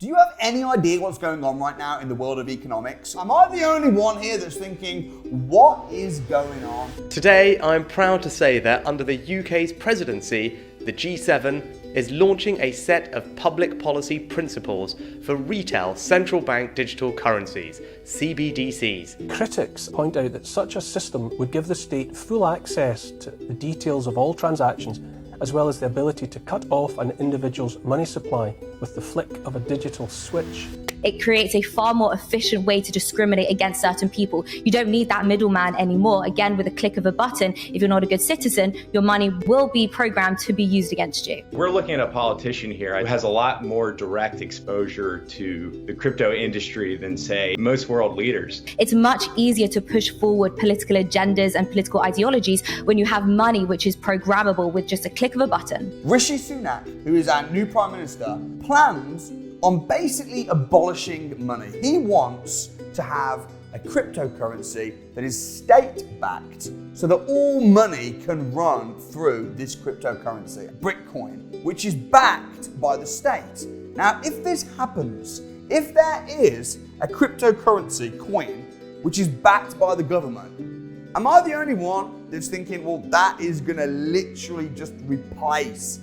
Do you have any idea what's going on right now in the world of economics? Am I the only one here that's thinking, what is going on? Today, I'm proud to say that under the UK's presidency, the G7 is launching a set of public policy principles for retail central bank digital currencies, CBDCs. Critics point out that such a system would give the state full access to the details of all transactions, as well as the ability to cut off an individual's money supply with the flick of a digital switch. It creates a far more efficient way to discriminate against certain people. You don't need that middleman anymore. Again, with a click of a button, if you're not a good citizen, your money will be programmed to be used against you. We're looking at a politician here who has a lot more direct exposure to the crypto industry than, say, most world leaders. It's much easier to push forward political agendas and political ideologies when you have money which is programmable with just a click of a button. Rishi Sunak, who is our new Prime Minister, plans on basically abolishing money. He wants to have a cryptocurrency that is state-backed so that all money can run through this cryptocurrency, Britcoin, which is backed by the state. Now, if this happens, if there is a cryptocurrency coin which is backed by the government, am I the only one that's thinking, well, that is going to literally just replace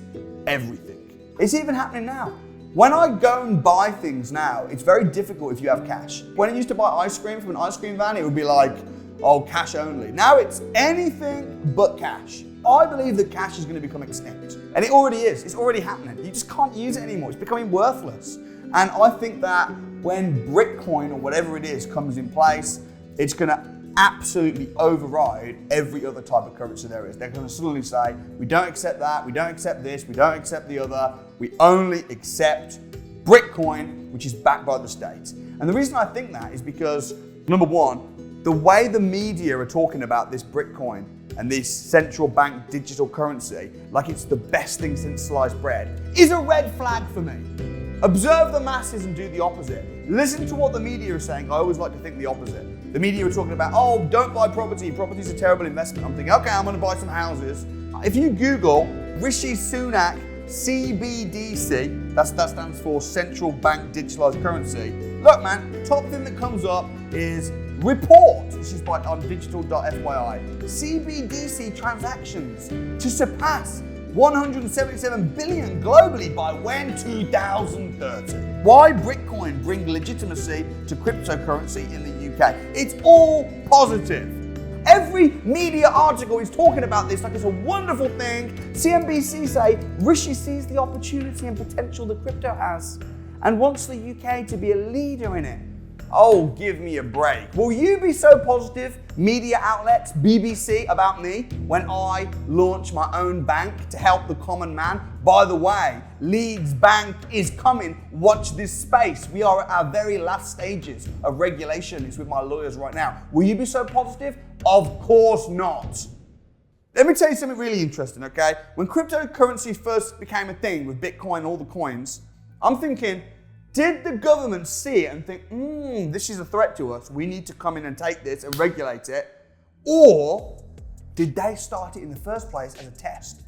everything? It's even happening now. When I go and buy things now, it's very difficult if you have cash. When I used to buy ice cream from an ice cream van, it would be like, oh, cash only. Now it's anything but cash. I believe that cash is going to become extinct. And it already is. It's already happening. You just can't use it anymore. It's becoming worthless. And I think that when Britcoin or whatever it is comes in place, it's going to absolutely override every other type of currency there is. They're going to suddenly say, we don't accept that, we don't accept this, we don't accept the other, we only accept Britcoin, which is backed by the state. And the reason I think that is because, number one, the way the media are talking about this Britcoin and this central bank digital currency, like it's the best thing since sliced bread, is a red flag for me. Observe the masses and do the opposite. Listen to what the media is saying. I always like to think the opposite. The media are talking about, oh, don't buy property. Property's a terrible investment. I'm thinking, okay, I'm going to buy some houses. If you Google Rishi Sunak Cbdc, that stands for Central Bank Digitalized Currency. Look, man, top thing that comes up is report. This is on digital.fyi. Cbdc transactions to surpass 177 billion globally by when? 2030. Why Britcoin bring legitimacy to cryptocurrency in the UK? It's all positive. Every media article is talking about this like it's a wonderful thing. CNBC say Rishi sees the opportunity and potential that crypto has and wants the UK to be a leader in it. Oh, give me a break. Will you be so positive, media outlets, BBC, about me when I launch my own bank to help the common man? By the way, Leeds Bank is coming. Watch this space. We are at our very last stages of regulation. It's with my lawyers right now. Will you be so positive? Of course not. Let me tell you something really interesting, okay? When cryptocurrency first became a thing with Bitcoin, all the coins, I'm thinking, did the government see it and think, this is a threat to us, we need to come in and take this and regulate it? Or did they start it in the first place as a test?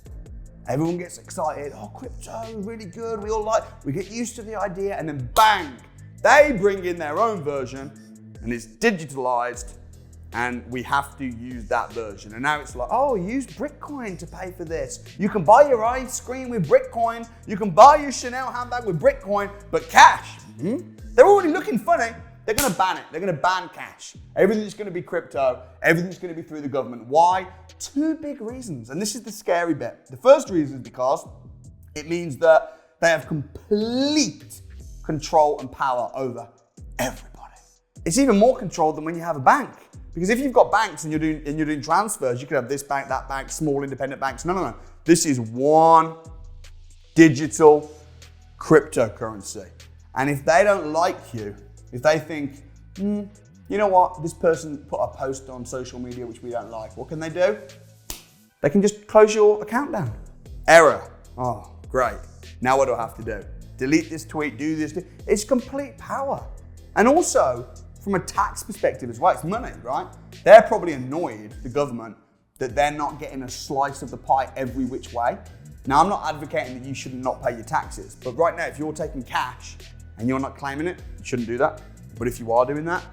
Everyone gets excited, oh, crypto, really good, we get used to the idea, and then bang, they bring in their own version and it's digitalized and we have to use that version. And now it's like, oh, use Britcoin to pay for this. You can buy your ice cream with Britcoin. You can buy your Chanel handbag with Britcoin, but cash, they're already looking funny. They're going to ban it. They're going to ban cash. Everything's going to be crypto. Everything's going to be through the government. Why? Two big reasons. And this is the scary bit. The first reason is because it means that they have complete control and power over everybody. It's even more control than when you have a bank. Because if you've got banks and you're doing transfers, you could have this bank, that bank, small independent banks. No. This is one digital cryptocurrency. And if they don't like you, if they think, you know what, this person put a post on social media which we don't like, what can they do? They can just close your account down. Error. Oh, great. Now what do I have to do? Delete this tweet, do this. It's complete power. And also, from a tax perspective as well, it's money, right? They're probably annoyed, the government, that they're not getting a slice of the pie every which way. Now, I'm not advocating that you should not pay your taxes, but right now, if you're taking cash and you're not claiming it, you shouldn't do that. But if you are doing that,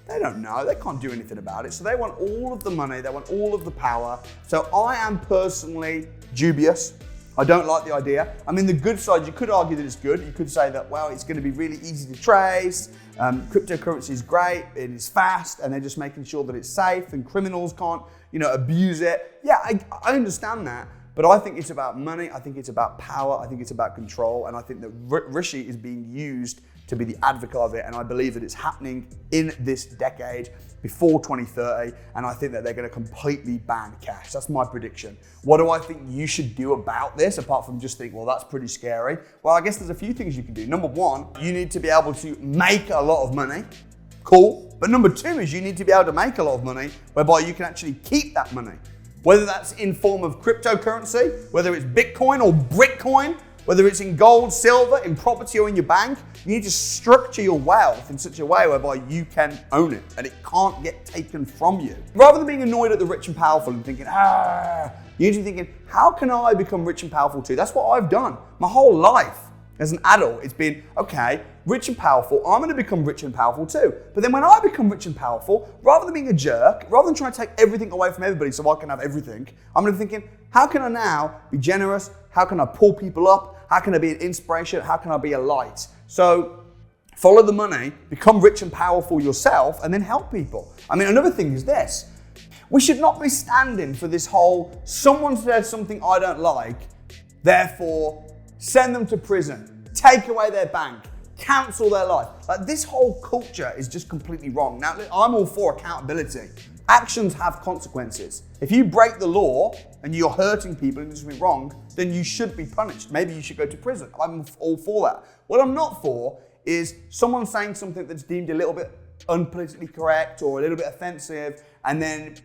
they don't know, they can't do anything about it. So they want all of the money, they want all of the power. So I am personally dubious. I don't like the idea. I mean, the good side, you could argue that it's good. You could say that, well, it's going to be really easy to trace. Cryptocurrency is great, it is fast, and they're just making sure that it's safe and criminals can't, abuse it. Yeah, I understand that. But I think it's about money, I think it's about power, I think it's about control, and I think that Rishi is being used to be the advocate of it, and I believe that it's happening in this decade before 2030, and I think that they're going to completely ban cash. That's my prediction. What do I think you should do about this, apart from just think, well, that's pretty scary? Well, I guess there's a few things you can do. Number one, you need to be able to make a lot of money. Cool. But number two is you need to be able to make a lot of money whereby you can actually keep that money. Whether that's in form of cryptocurrency, whether it's Bitcoin or Britcoin, whether it's in gold, silver, in property or in your bank, you need to structure your wealth in such a way whereby you can own it and it can't get taken from you. Rather than being annoyed at the rich and powerful and thinking, you need to be thinking, how can I become rich and powerful too? That's what I've done my whole life. As an adult, it's been, okay, rich and powerful, I'm gonna become rich and powerful too. But then when I become rich and powerful, rather than being a jerk, rather than trying to take everything away from everybody so I can have everything, I'm gonna be thinking, how can I now be generous? How can I pull people up? How can I be an inspiration? How can I be a light? So follow the money, become rich and powerful yourself, and then help people. I mean, another thing is this. We should not be standing for this whole, someone said something I don't like, therefore send them to prison, take away their bank, cancel their life. Like, this whole culture is just completely wrong. Now, I'm all for accountability. Actions have consequences. If you break the law and you're hurting people and doing something wrong, then you should be punished. Maybe you should go to prison. I'm all for that. What I'm not for is someone saying something that's deemed a little bit unpolitically correct or a little bit offensive, and then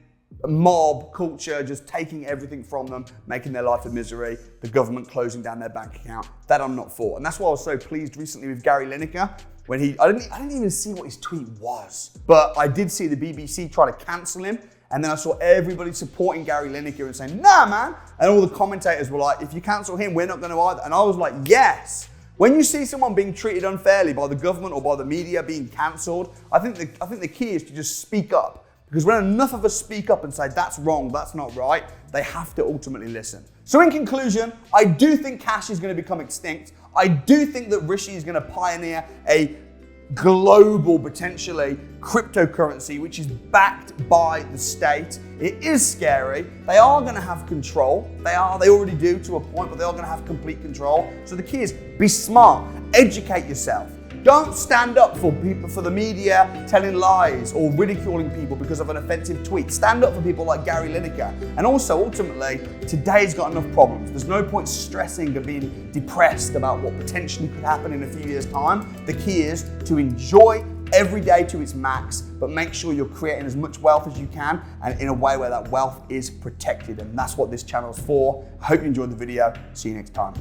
mob culture just taking everything from them, making their life a misery, the government closing down their bank account. That I'm not for. And that's why I was so pleased recently with Gary Lineker when I didn't even see what his tweet was, but I did see the BBC try to cancel him, and then I saw everybody supporting Gary Lineker and saying, nah, man, and all the commentators were like, if you cancel him, we're not going to either. And I was like, yes. When you see someone being treated unfairly by the government or by the media being cancelled, I think the key is to just speak up. Because when enough of us speak up and say, that's wrong, that's not right, they have to ultimately listen. So in conclusion, I do think cash is going to become extinct. I do think that Rishi is going to pioneer a global, potentially, cryptocurrency, which is backed by the state. It is scary. They are going to have control. They already do to a point, but they are going to have complete control. So the key is be smart, educate yourself. Don't stand up for people, for the media telling lies or ridiculing people because of an offensive tweet. Stand up for people like Gary Lineker. And also, ultimately, today's got enough problems. There's no point stressing and being depressed about what potentially could happen in a few years' time. The key is to enjoy every day to its max, but make sure you're creating as much wealth as you can and in a way where that wealth is protected. And that's what this channel is for. I hope you enjoyed the video. See you next time.